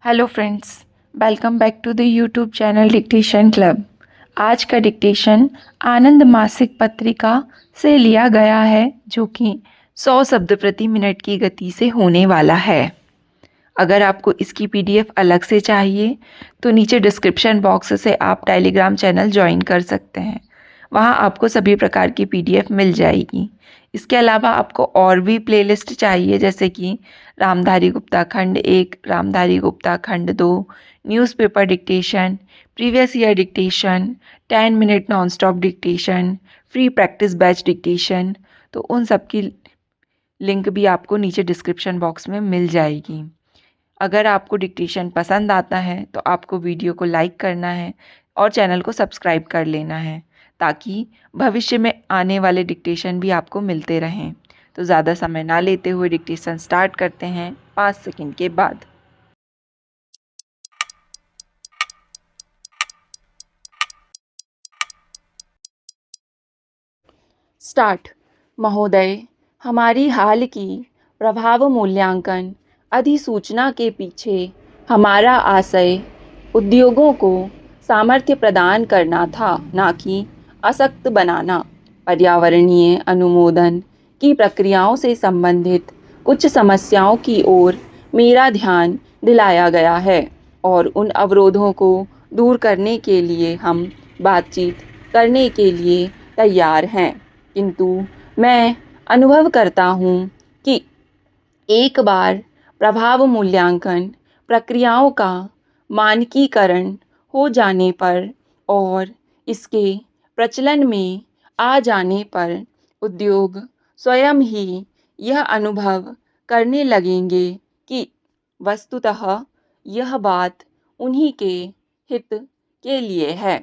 Hello friends, welcome back to the YouTube channel dictation club. आज का dictation आनंद मासिक पत्रिका से लिया गया है, जो कि 100 शब्द प्रति मिनट की गति से होने वाला है। अगर आपको इसकी पीडीएफ अलग से चाहिए तो नीचे डिस्क्रिप्शन बॉक्स से आप टेलीग्राम चैनल ज्वाइन कर सकते हैं। वहाँ आपको सभी प्रकार की पीडीएफ मिल जाएगी। इसके अलावा आपको और भी प्लेलिस्ट चाहिए, जैसे कि रामधारी गुप्ता खंड 1, रामधारी गुप्ता खंड 2, newspaper dictation, previous year dictation, 10 minute non stop dictation, free practice batch dictation, तो उन सब की लिंक भी आपको नीचे डिस्क्रिप्शन बॉक्स में मिल जाएगी। अगर आपको डिक्टेशन पसंद आता है तो आपको वीडियो को लाइक करना है और चैनल को सब्सक्राइब कर लेना है, ताकि भविष्य में आने वाले डिक्टेशन भी आपको मिलते रहें। तो ज़्यादा समय ना लेते हुए डिक्टेशन स्टार्ट करते हैं 5 सेकंड के बाद। स्टार्ट। महोदय, हमारी हाल की प्रभाव मूल्यांकन अधिसूचना के पीछे हमारा आशय उद्योगों को सामर्थ्य प्रदान करना था, न कि अशक्त बनाना। पर्यावरणीय अनुमोदन की प्रक्रियाओं से संबंधित कुछ समस्याओं की ओर मेरा ध्यान दिलाया गया है और उन अवरोधों को दूर करने के लिए हम बातचीत करने के लिए तैयार हैं। किंतु मैं अनुभव करता हूँ कि एक बार प्रभाव मूल्यांकन प्रक्रियाओं का मानकीकरण हो जाने पर और इसके प्रचलन में आ जाने पर उद्योग स्वयं ही यह अनुभव करने लगेंगे कि वस्तुतः यह बात उन्हीं के हित के लिए है।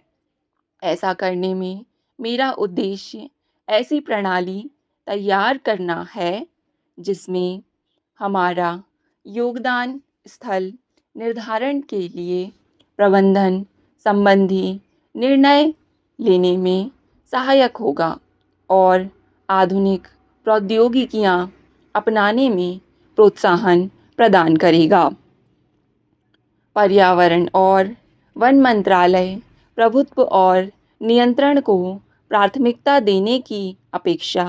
ऐसा करने में मेरा उद्देश्य ऐसी प्रणाली तैयार करना है जिसमें हमारा योगदान स्थल निर्धारण के लिए प्रबंधन संबंधी निर्णय लेने में सहायक होगा और आधुनिक प्रौद्योगिकियां अपनाने में प्रोत्साहन प्रदान करेगा। पर्यावरण और वन मंत्रालय प्रभुत्व और नियंत्रण को प्राथमिकता देने की अपेक्षा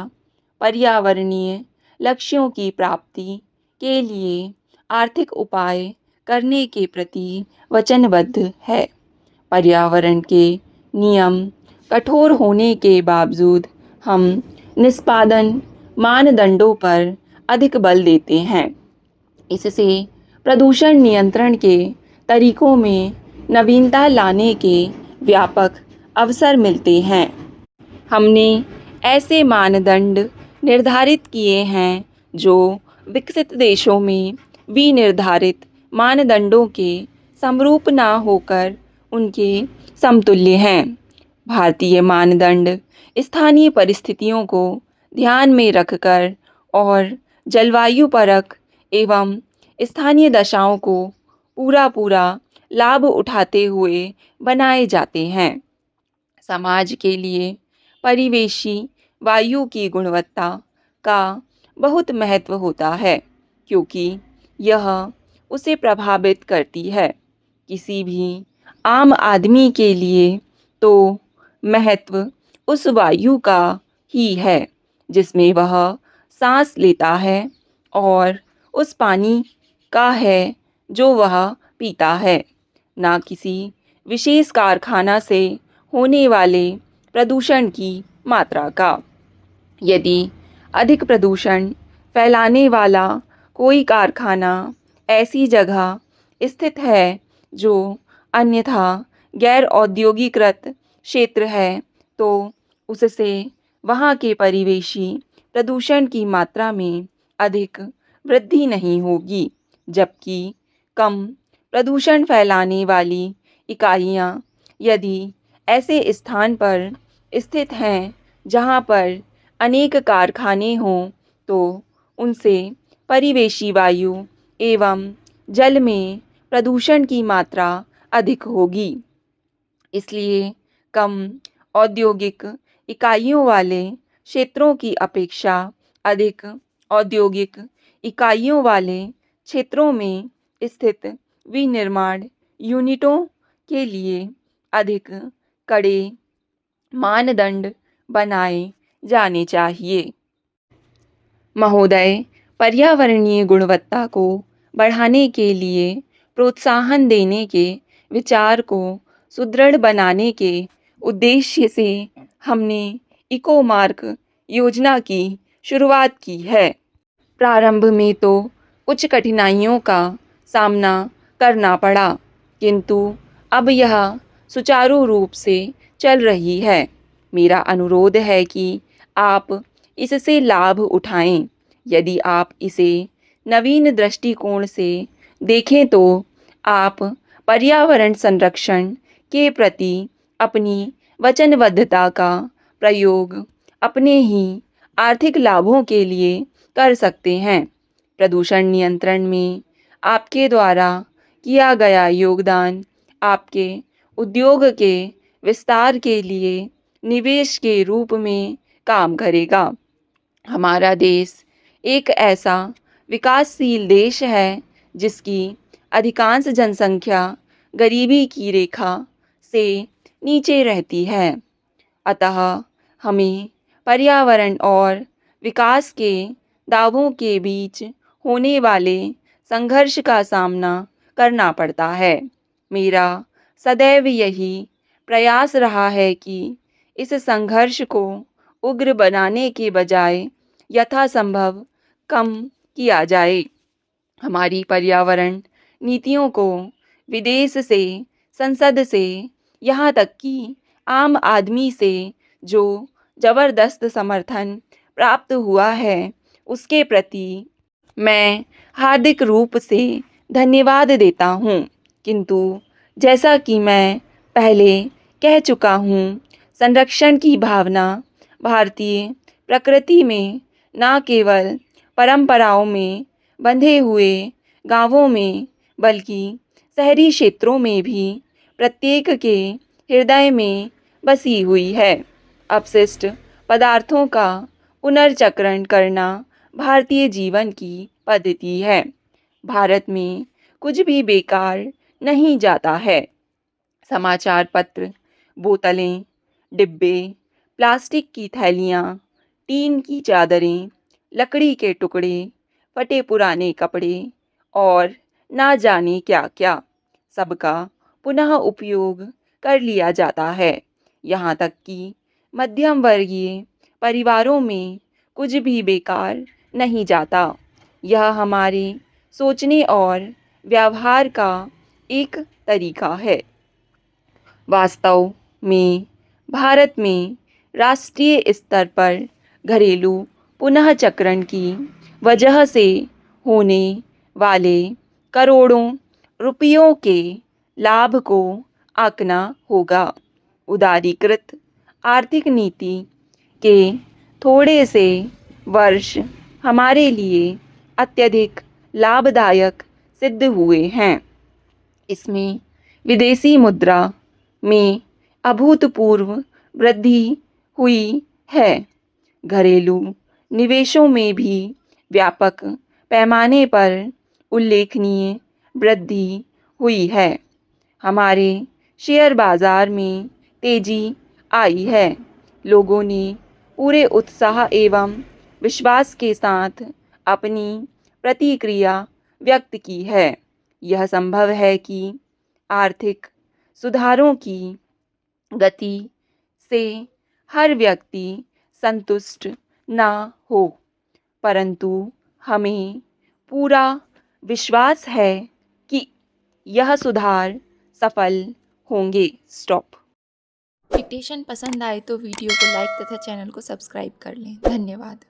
पर्यावरणीय लक्ष्यों की प्राप्ति के लिए आर्थिक उपाय करने के प्रति वचनबद्ध है। पर्यावरण के नियम कठोर होने के बावजूद हम निष्पादन मानदंडों पर अधिक बल देते हैं। इससे प्रदूषण नियंत्रण के तरीकों में नवीनता लाने के व्यापक अवसर मिलते हैं। हमने ऐसे मानदंड निर्धारित किए हैं जो विकसित देशों में विनिर्धारित मानदंडों के समरूप ना होकर उनके समतुल्य हैं। भारतीय मानदंड स्थानीय परिस्थितियों को ध्यान में रखकर और जलवायु परक एवं स्थानीय दशाओं को पूरा लाभ उठाते हुए बनाए जाते हैं। समाज के लिए परिवेशी वायु की गुणवत्ता का बहुत महत्व होता है, क्योंकि यह उसे प्रभावित करती है। किसी भी आम आदमी के लिए तो महत्व उस वायु का ही है जिसमें वह सांस लेता है और उस पानी का है जो वह पीता है, ना किसी विशेष कारखाना से होने वाले प्रदूषण की मात्रा का। यदि अधिक प्रदूषण फैलाने वाला कोई कारखाना ऐसी जगह स्थित है जो अन्यथा गैर औद्योगिकृत क्षेत्र है, तो उससे वहाँ के परिवेशी प्रदूषण की मात्रा में अधिक वृद्धि नहीं होगी, जबकि कम प्रदूषण फैलाने वाली इकाइयाँ यदि ऐसे स्थान पर स्थित हैं जहाँ पर अनेक कारखाने हों, तो उनसे परिवेशी वायु एवं जल में प्रदूषण की मात्रा अधिक होगी। इसलिए कम औद्योगिक इकाइयों वाले क्षेत्रों की अपेक्षा अधिक औद्योगिक इकाइयों वाले क्षेत्रों में स्थित विनिर्माण यूनिटों के लिए अधिक कड़े मानदंड बनाए जाने चाहिए। महोदय, पर्यावरणीय गुणवत्ता को बढ़ाने के लिए प्रोत्साहन देने के विचार को सुदृढ़ बनाने के उद्देश्य से हमने इको मार्क योजना की शुरुआत की है। प्रारंभ में तो कुछ कठिनाइयों का सामना करना पड़ा, किंतु अब यह सुचारू रूप से चल रही है। मेरा अनुरोध है कि आप इससे लाभ उठाएं। यदि आप इसे नवीन दृष्टिकोण से देखें तो आप पर्यावरण संरक्षण के प्रति अपनी वचनबद्धता का प्रयोग अपने ही आर्थिक लाभों के लिए कर सकते हैं। प्रदूषण नियंत्रण में आपके द्वारा किया गया योगदान आपके उद्योग के विस्तार के लिए निवेश के रूप में काम करेगा। हमारा देश एक ऐसा विकासशील देश है जिसकी अधिकांश जनसंख्या गरीबी की रेखा से नीचे रहती है। अतः हमें पर्यावरण और विकास के दावों के बीच होने वाले संघर्ष का सामना करना पड़ता है। मेरा सदैव यही प्रयास रहा है कि इस संघर्ष को उग्र बनाने के बजाय यथासंभव कम किया जाए। हमारी पर्यावरण नीतियों को विदेश से, संसद से, यहाँ तक कि आम आदमी से जो जबरदस्त समर्थन प्राप्त हुआ है, उसके प्रति मैं हार्दिक रूप से धन्यवाद देता हूँ। किंतु जैसा कि मैं पहले कह चुका हूँ, संरक्षण की भावना भारतीय प्रकृति में न केवल परंपराओं में बंधे हुए गांवों में बल्कि शहरी क्षेत्रों में भी प्रत्येक के हृदय में बसी हुई है। अपशिष्ट पदार्थों का पुनर्चक्रण करना भारतीय जीवन की पद्धति है। भारत में कुछ भी बेकार नहीं जाता है। समाचार पत्र, बोतलें, डिब्बे, प्लास्टिक की थैलियाँ, टीन की चादरें, लकड़ी के टुकड़े, फटे पुराने कपड़े और ना जाने क्या क्या, सबका पुनः उपयोग कर लिया जाता है। यहाँ तक कि मध्यम वर्गीय परिवारों में कुछ भी बेकार नहीं जाता। यह हमारे सोचने और व्यवहार का एक तरीका है। वास्तव में भारत में राष्ट्रीय स्तर पर घरेलू पुनःचक्रण की वजह से होने वाले करोड़ों रुपयों के लाभ को आंकना होगा। उदारीकृत आर्थिक नीति के थोड़े से वर्ष हमारे लिए अत्यधिक लाभदायक सिद्ध हुए हैं। इसमें विदेशी मुद्रा में अभूतपूर्व वृद्धि हुई है। घरेलू निवेशों में भी व्यापक पैमाने पर उल्लेखनीय वृद्धि हुई है। हमारे शेयर बाजार में तेजी आई है। लोगों ने पूरे उत्साह एवं विश्वास के साथ अपनी प्रतिक्रिया व्यक्त की है। यह संभव है कि आर्थिक सुधारों की गति से हर व्यक्ति संतुष्ट ना हो, परंतु हमें पूरा विश्वास है कि यह सुधार सफल होंगे। स्टॉप। डिक्टेशन पसंद आए तो वीडियो को लाइक तथा चैनल को सब्सक्राइब कर लें। धन्यवाद।